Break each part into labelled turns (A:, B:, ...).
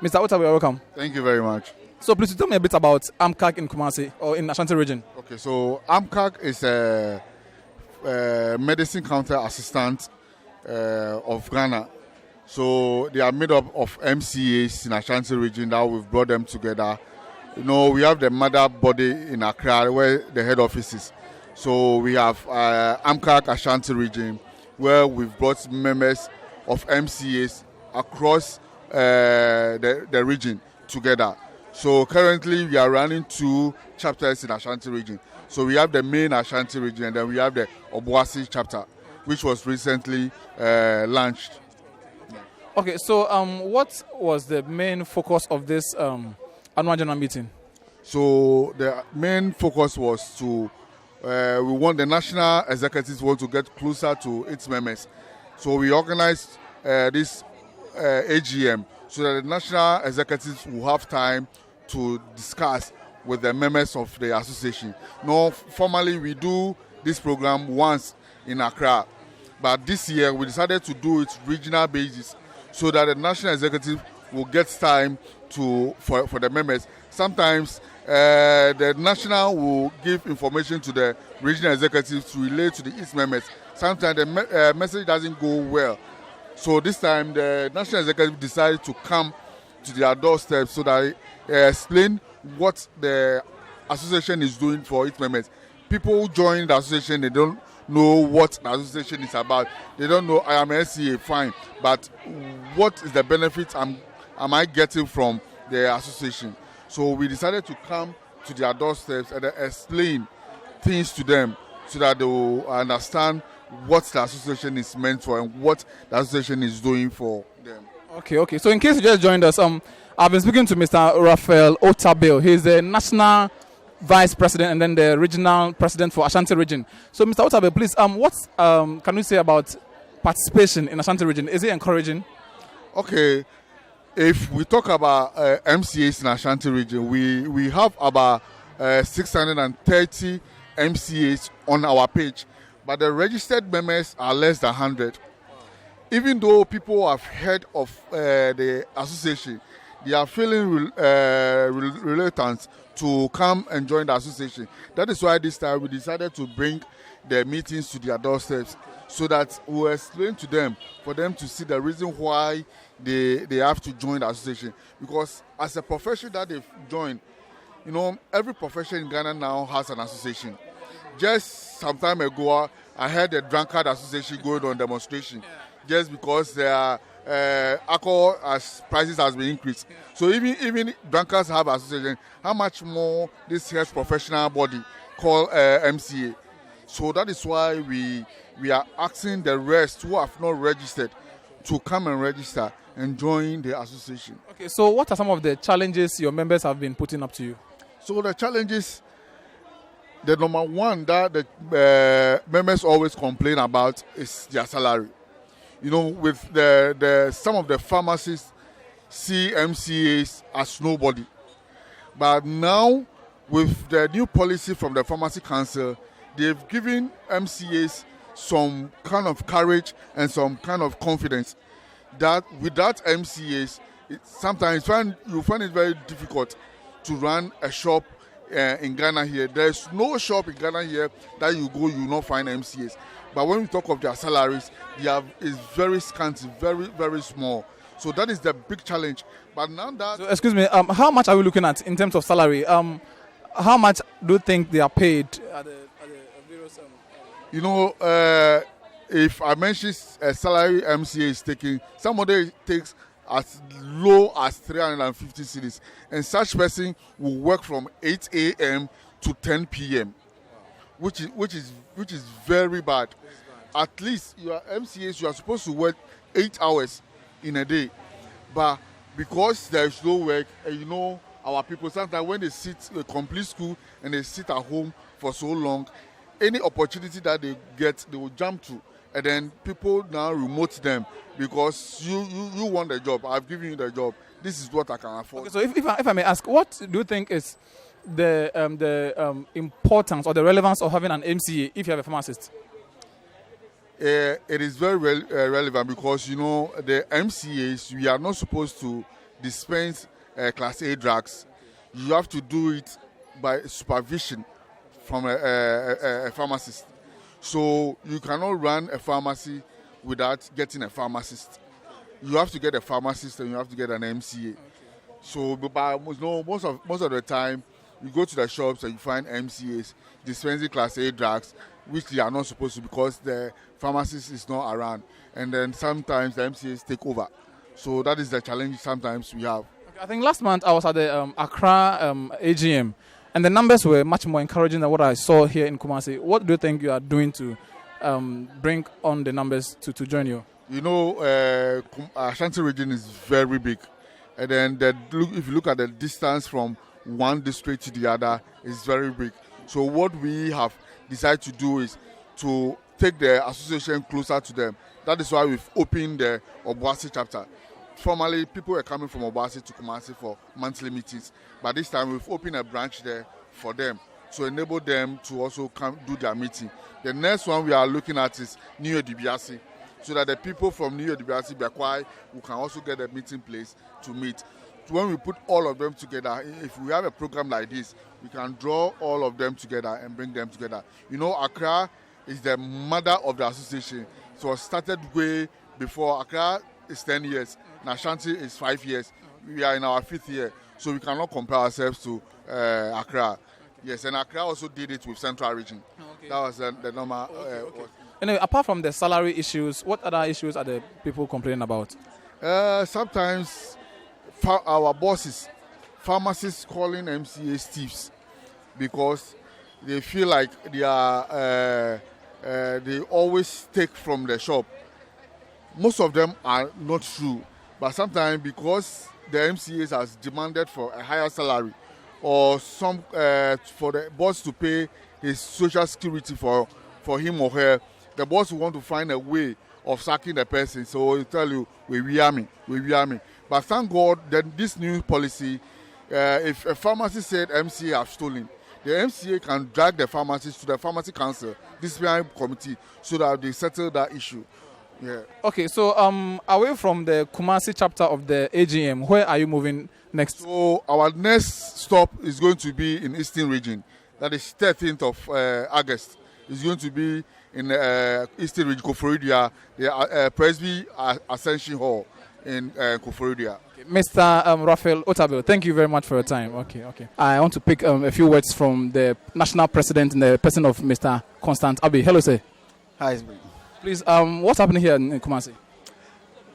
A: Mr. Otawe, welcome.
B: Thank you very much.
A: So please tell me a bit about AMCAG in Kumasi or in Ashanti region.
B: Okay, so AMCAG is a medicine counter assistant of Ghana. So they are made up of MCAs in Ashanti region that we've brought them together. We have the mother body in Accra where the head office is. So we have AMCAG Ashanti region where we've brought members of MCAs across the region together. So currently we are running 2 chapters in Ashanti region. So we have the main Ashanti region and then we have the Obuasi chapter, which was recently launched.
A: Okay, so what was the main focus of this annual general meeting?
B: So the main focus was to, we want the national executives want to get closer to its members. So we organized this AGM so that the national executives will have time to discuss with the members of the association. Formally we do this program once in Accra, but this year we decided to do it regional basis so that the national executive will get time for the members. Sometimes the national will give information to the regional executives to relate to the East members. Sometimes the message doesn't go well. So this time the national executive decided to come to their doorstep so that they explain what the association is doing for its members. People who join the association, they don't know what the association is about. They don't know I am a SCA, fine, but what is the benefit am I getting from the association? So we decided to come to their doorsteps and explain things to them so that they will understand what the association is meant for and what the association is doing for them.
A: Okay. So in case you just joined us, I've been speaking to Mr. Raphael Otabil. He's the national vice president and then the regional president for Ashanti region. So Mr. Otabil, please, what can you say about participation in Ashanti region? Is it encouraging?
B: Okay. If we talk about MCAs in Ashanti region, we have about 630 MCAs on our page, but the registered members are less than 100. Even though people have heard of the association, they are feeling reluctant to come and join the association. That is why this time we decided to bring the meetings to their doorsteps so that we'll explain to them, for them to see the reason why they have to join the association. Because as a profession that they've joined, every profession in Ghana now has an association. Just some time ago, I heard the drunkard association going on demonstration just because their alcohol prices has been increased. So even drunkards have association. How much more this health professional body called MCA? So that is why we are asking the rest who have not registered to come and register and join the association.
A: Okay, so what are some of the challenges your members have been putting up to you?
B: So the challenges, the number one that the members always complain about is their salary. With some of the pharmacists see MCAs as nobody. But now, with the new policy from the Pharmacy Council, they've given MCAs some kind of courage and some kind of confidence that without MCAs, sometimes you find it very difficult to run a shop in Ghana here. There's no shop in Ghana here that you go, you will not find MCAs. But when we talk of their salaries, is very scanty, very, very small. So that is the big challenge. But now that...
A: So, excuse me, how much are we looking at in terms of salary? How much do you think they are paid at the various...
B: if I mention a salary MCA is taking, somebody takes as low as 350 cedis. And such person will work from 8 a.m. to 10 p.m., which is very bad. At least your MCAs, you are supposed to work 8 hours in a day. But because there is no work, and our people, sometimes when they complete school and they sit at home for so long, any opportunity that they get, they will jump to. And then people now remote them because you want the job. I've given you the job. This is what I can afford.
A: Okay, so if I may ask, what do you think is the importance or the relevance of having an MCA if you have a pharmacist?
B: It is very relevant because, the MCAs, we are not supposed to dispense Class A drugs, you have to do it by supervision from a pharmacist. So you cannot run a pharmacy without getting a pharmacist. You have to get a pharmacist and you have to get an MCA. So most of the time, you go to the shops and you find MCAs dispensing Class A drugs, which they are not supposed to because the pharmacist is not around. And then sometimes the MCAs take over. So that is the challenge sometimes we have.
A: Okay, I think last month I was at the Accra AGM, and the numbers were much more encouraging than what I saw here in Kumasi. What do you think you are doing to bring on the numbers to join you?
B: You know, Ashanti region is very big. And then if you look at the distance from one district to the other, it's very big. So what we have decided to do is to take the association closer to them. That is why we've opened the Obuasi chapter. Formerly, people were coming from Obuasi to Kumasi for monthly meetings. But this time, we've opened a branch there for them to enable them to also come do their meeting. The next one we are looking at is New Dibiasi, so that the people from New Dibiasi, Bekwai, who can also get a meeting place to meet. So when we put all of them together, if we have a program like this, we can draw all of them together and bring them together. You know, Accra is the mother of the association. It was started way before. Accra is 10 years, and Ashanti is 5 years. We are in our 5th year, so we cannot compare ourselves to Accra. Yes, and Accra also did it with Central Region. Okay. That was the normal.
A: Okay. Anyway, apart from the salary issues, what other issues are the people complaining about?
B: Sometimes our bosses, pharmacists calling MCAs thieves because they feel like they always take from the shop. Most of them are not true, but sometimes because the MCAs has demanded for a higher salary or some for the boss to pay his social security for him or her, the boss will want to find a way of sacking the person. So he'll tell you, we are me. But thank God that this new policy, if a pharmacist said MCA have stolen, the MCA can drag the pharmacist to the pharmacy council, disciplinary committee, so that they settle that issue. Yeah.
A: Okay, so away from the Kumasi chapter of the AGM, where are you moving next?
B: So our next stop is going to be in Eastern Region. That is 13th of August. It's going to be in Eastern Region, Koforidua, the Presby Ascension Hall in Koforidua.
A: Okay. Mr. Raphael Otabil, thank you very much for your time. Okay. I want to pick a few words from the national president in the person of Mr. Constant Abi. Hello, sir.
C: Hi.
A: Please, what's happening here in Kumasi?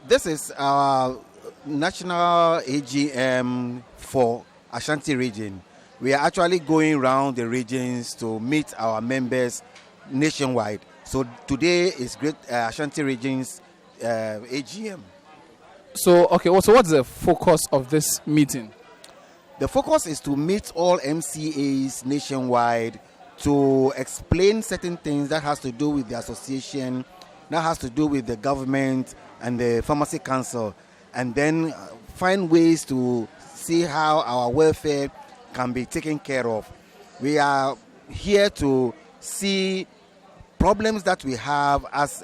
C: This is our national AGM for Ashanti region. We are actually going around the regions to meet our members nationwide. So today is Great Ashanti Region's AGM.
A: So, so what's the focus of this meeting?
C: The focus is to meet all MCAs nationwide to explain certain things that has to do with the association, that has to do with the government and the pharmacy council, and then find ways to see how our welfare can be taken care of. We are here to see problems that we have as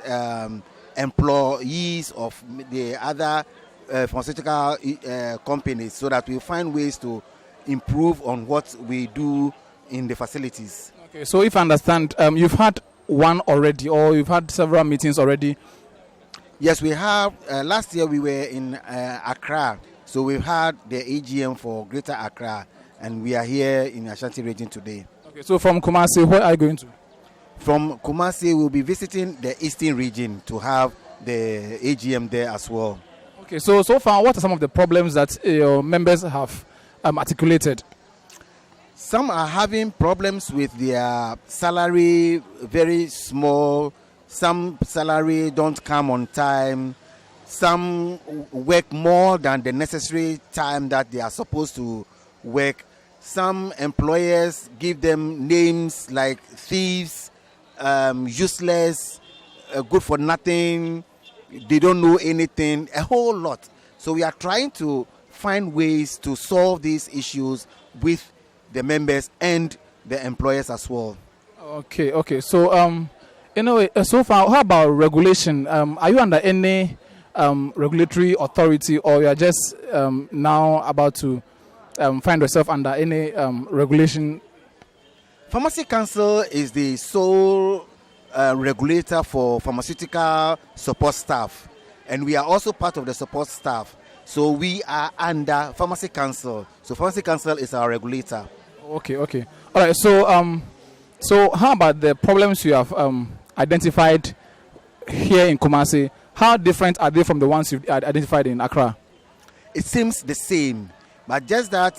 C: employees of the other pharmaceutical companies, so that we find ways to improve on what we do in the facilities.
A: Okay, so if I understand, you've had one already, or you've had several meetings already?
C: Yes, we have. Last year we were in Accra, so we've had the AGM for Greater Accra, and we are here in Ashanti region today. Okay,
A: so from Kumasi, where are you going to?
C: From Kumasi, we'll be visiting the Eastern region to have the AGM there as well.
A: Okay, so far, what are some of the problems that your members have articulated?
C: Some are having problems with their salary, very small. Some salary don't come on time. Some work more than the necessary time that they are supposed to work. Some employers give them names like thieves, useless, good for nothing. They don't know anything, a whole lot. So we are trying to find ways to solve these issues with the members and the employers as well. Okay.
A: So, so far, how about regulation? Are you under any regulatory authority, or you are just now about to find yourself under any regulation?
C: Pharmacy Council is the sole regulator for pharmaceutical support staff, and we are also part of the support staff. So we are under Pharmacy Council. So Pharmacy Council is our regulator.
A: Okay. All right. So how about the problems you have identified here in Kumasi? How different are they from the ones you've identified in Accra?
C: It seems the same, but just that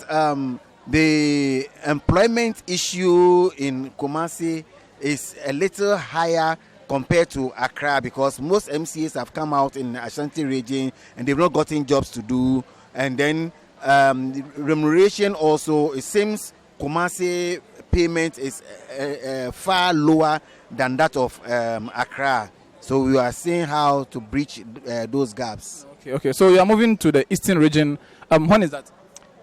C: the employment issue in Kumasi is a little higher compared to Accra, because most MCAs have come out in Ashanti region and they've not gotten jobs to do. And then the remuneration also, it seems Kumasi payment is far lower than that of Accra. So we are seeing how to breach those gaps.
A: Okay. So you are moving to the Eastern region. When is that?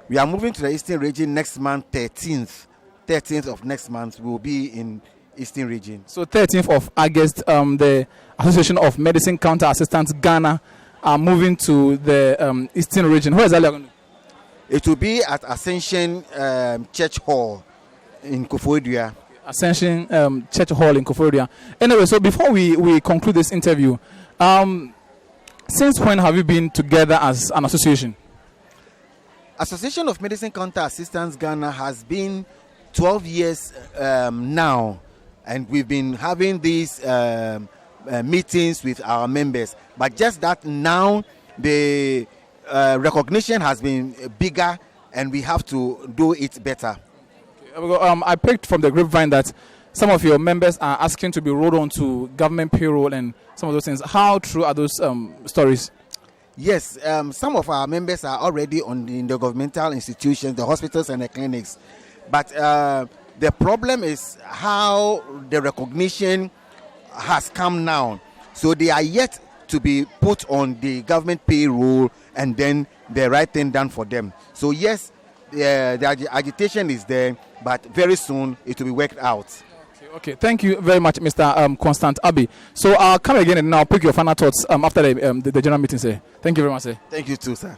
C: We are moving to the Eastern region next month, 13th of next month. We will be in Eastern region.
A: So 13th of August, the Association of Medicine Counter Assistants Ghana are moving to the Eastern region. Where is that going to?
C: It will be at Ascension Church Hall in Koforidua.
A: Ascension Church Hall in Koforidua. Anyway, so before we conclude this interview, since when have you been together as an association?
C: Association of Medicine Counter Assistants Ghana has been 12 years now, and we've been having these meetings with our members. But just that now the recognition has been bigger, and we have to do it better.
A: Okay. I picked from the grapevine that some of your members are asking to be rolled on to government payroll and some of those things. How true are those stories?
C: Yes, some of our members are already in the governmental institutions, the hospitals and the clinics. But the problem is how the recognition has come now. So they are yet to be put on the government payroll and then the right thing done for them. So yes, the agitation is there, but very soon it will be worked out.
A: Okay. Thank you very much, Mr. Constant Abi. So I'll come again and now pick your final thoughts after the general meeting, sir. Thank you very much, sir.
C: Thank you too, sir.